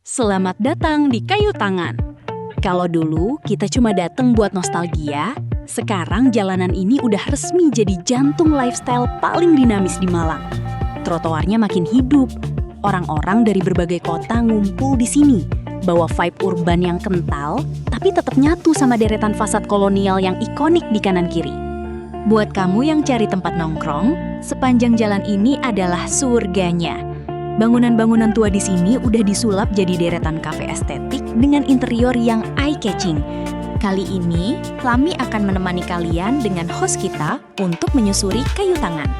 Selamat datang di Kayu Tangan. Kalau dulu kita cuma datang buat nostalgia, sekarang jalanan ini udah resmi jadi jantung lifestyle paling dinamis di Malang. Trotoarnya makin hidup, orang-orang dari berbagai kota ngumpul di sini, bawa vibe urban yang kental, tapi tetap nyatu sama deretan fasad kolonial yang ikonik di kanan kiri. Buat kamu yang cari tempat nongkrong, sepanjang jalan ini adalah surganya. Bangunan-bangunan tua di sini udah disulap jadi deretan kafe estetik dengan interior yang eye-catching. Kali ini, Lami akan menemani kalian dengan host kita untuk menyusuri Kayu Tangan.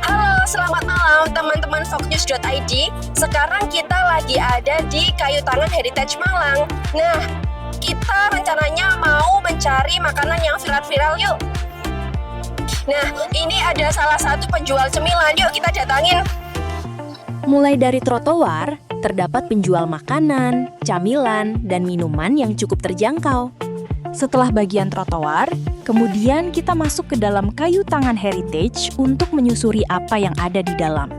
Halo, selamat malam teman-teman Foxnews.id. Sekarang kita lagi ada di Kayu Tangan Heritage Malang. Nah, kita rencananya mau mencari makanan yang viral-viral yuk. Nah, ini ada salah satu penjual cemilan, yuk kita datangin. Mulai dari trotoar, terdapat penjual makanan, camilan, dan minuman yang cukup terjangkau. Setelah bagian trotoar, kemudian kita masuk ke dalam Kayu Tangan Heritage untuk menyusuri apa yang ada di dalam.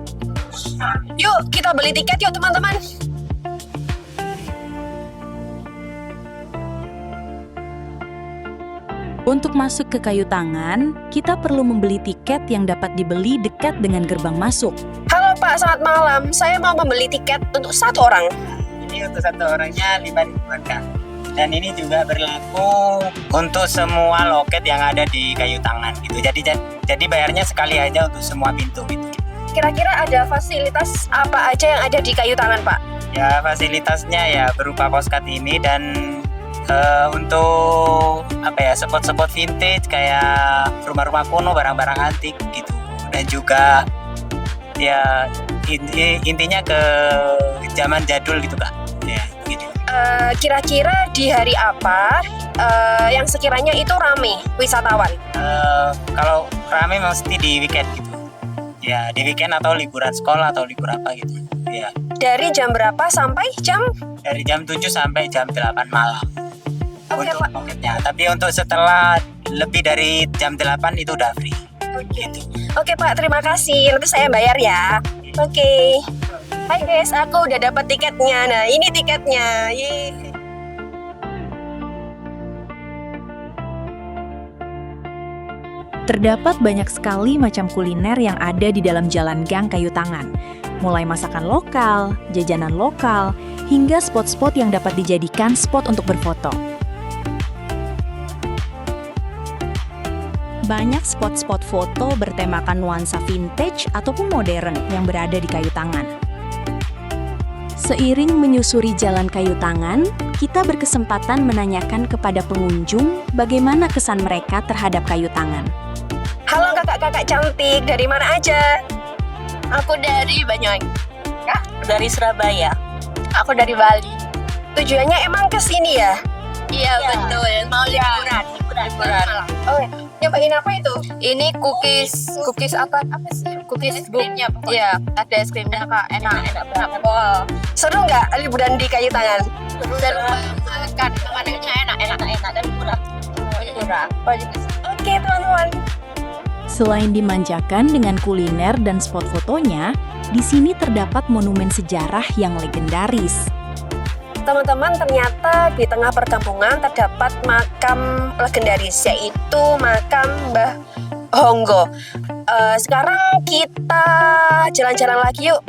Yuk, kita beli tiket yuk teman-teman. Untuk masuk ke Kayu Tangan, kita perlu membeli tiket yang dapat dibeli dekat dengan gerbang masuk. Halo Pak, selamat malam. Saya mau membeli tiket untuk satu orang. Ini untuk satu orangnya 5.000-an Kak. Dan ini juga berlaku untuk semua loket yang ada di Kayu Tangan gitu. Jadi bayarnya sekali aja untuk semua pintu gitu. Kira-kira ada fasilitas apa aja yang ada di Kayu Tangan, Pak? Ya fasilitasnya ya berupa postcard ini dan untuk spot-spot vintage kayak rumah-rumah kuno, barang-barang antik gitu. Dan juga ya intinya ke zaman jadul gitu Kak. Ya gitu. Kira-kira di hari apa yang sekiranya itu rame wisatawan? Kalau rame mesti di weekend gitu. Ya di weekend atau liburan sekolah atau libur apa gitu. Ya. Dari jam berapa sampai jam? Dari jam 7 sampai jam 8 malam. Oke, untuk Pak. pokoknya. Tapi untuk setelah lebih dari jam 8 itu udah free. Gitu. Oke Pak, terima kasih. Nanti saya bayar ya. Oke. Hai guys, aku udah dapat tiketnya. Nah, ini tiketnya. Yeay. Terdapat banyak sekali macam kuliner yang ada di dalam jalan gang Kayu Tangan. Mulai masakan lokal, jajanan lokal, hingga spot-spot yang dapat dijadikan spot untuk berfoto. Banyak spot-spot foto bertemakan nuansa vintage ataupun modern yang berada di Kayu Tangan. Seiring menyusuri jalan Kayu Tangan, kita berkesempatan menanyakan kepada pengunjung bagaimana kesan mereka terhadap Kayu Tangan. Halo kakak-kakak cantik, dari mana aja? Aku dari Banyuwangi. Dari Surabaya. Aku dari Bali. Tujuannya emang ke sini ya? Iya betul, mau liburan. Oh, nyobain apa itu? Ini cookies apa sih? Cookies krimnya. Iya, ada es krimnya Kak, enak banget. Wow. Seru nggak liburan di Kayu Tangan? Seru banget kan, makanannya enak dan murah. Oke teman-teman. Selain dimanjakan dengan kuliner dan spot fotonya, di sini terdapat monumen sejarah yang legendaris. Teman-teman, ternyata di tengah perkampungan terdapat makam legendaris, yaitu makam Mbah Honggo. Sekarang kita jalan-jalan lagi yuk.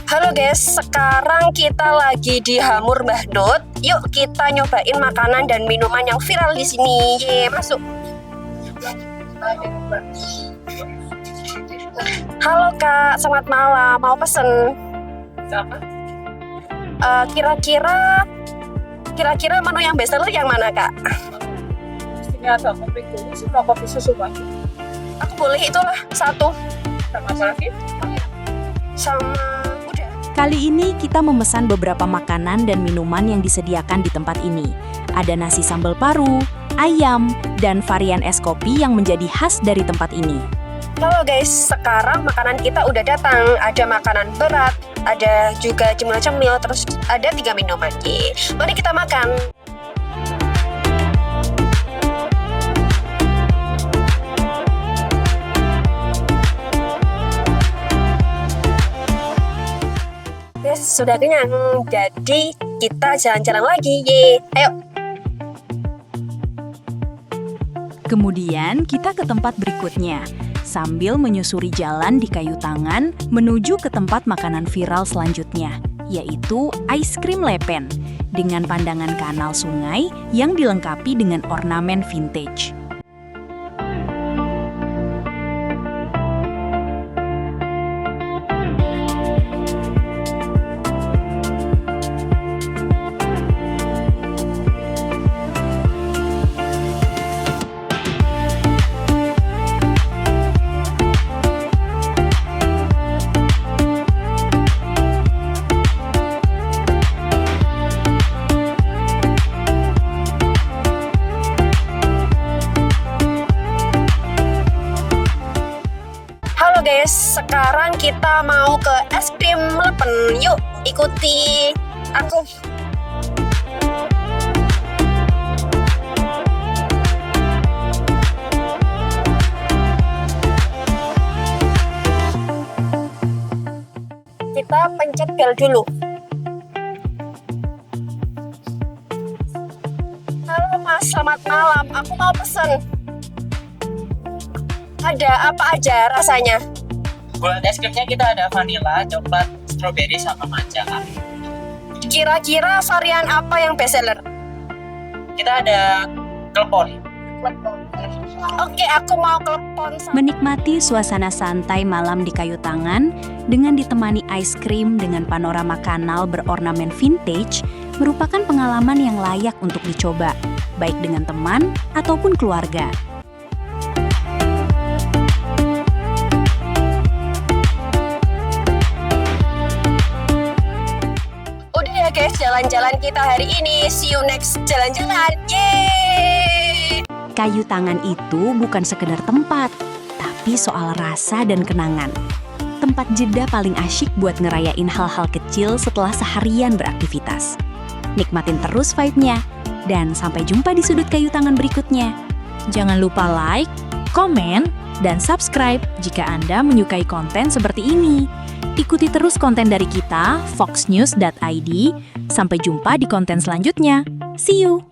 Halo guys, sekarang kita lagi di Hamur Mbah Dut. Yuk kita nyobain makanan dan minuman yang viral di sini. Ye, masuk. Halo Kak, selamat malam. Mau pesen? Kira-kira menu yang best seller yang mana Kak? Pastinya ada kopi kuning sama kopi susu Pak. Aku boleh itulah satu Sama apa lagi? sama udah. Kali ini kita memesan beberapa makanan dan minuman yang disediakan di tempat ini. Ada nasi sambal paru, ayam, dan varian es kopi yang menjadi khas dari tempat ini. Halo guys, sekarang makanan kita udah datang. Ada makanan berat, ada juga cemil-cemil, terus ada 3 minuman. Mari kita makan. Guys, sudah kenyang. Jadi kita jalan-jalan lagi. Ye. Ayo. Kemudian kita ke tempat berikutnya, sambil menyusuri jalan di kayu tangan menuju ke tempat makanan viral selanjutnya, yaitu ice cream lepen, dengan pandangan kanal sungai yang dilengkapi dengan ornamen vintage. Halo guys, sekarang kita mau ke es krim lepen. Yuk, ikuti aku. Kita pencet bel dulu. Halo Mas, selamat malam. Aku mau pesen. Ada apa aja rasanya? Buat es krimnya kita ada vanilla, coklat, strawberry, sama matcha. Kira-kira varian apa yang best seller? Kita ada klepon. Oke, aku mau klepon. Menikmati suasana santai malam di kayu tangan dengan ditemani ice cream dengan panorama kanal berornamen vintage merupakan pengalaman yang layak untuk dicoba, baik dengan teman ataupun keluarga. Udah ya guys, jalan-jalan kita hari ini. See you next jalan-jalan. Yeay! Kayu tangan itu bukan sekedar tempat, tapi soal rasa dan kenangan. Tempat jeda paling asyik buat ngerayain hal-hal kecil setelah seharian beraktivitas. Nikmatin terus vibe-nya, dan sampai jumpa di sudut kayu tangan berikutnya. Jangan lupa like, komen, dan subscribe jika Anda menyukai konten seperti ini. Ikuti terus konten dari kita, foxnews.id. Sampai jumpa di konten selanjutnya. See you!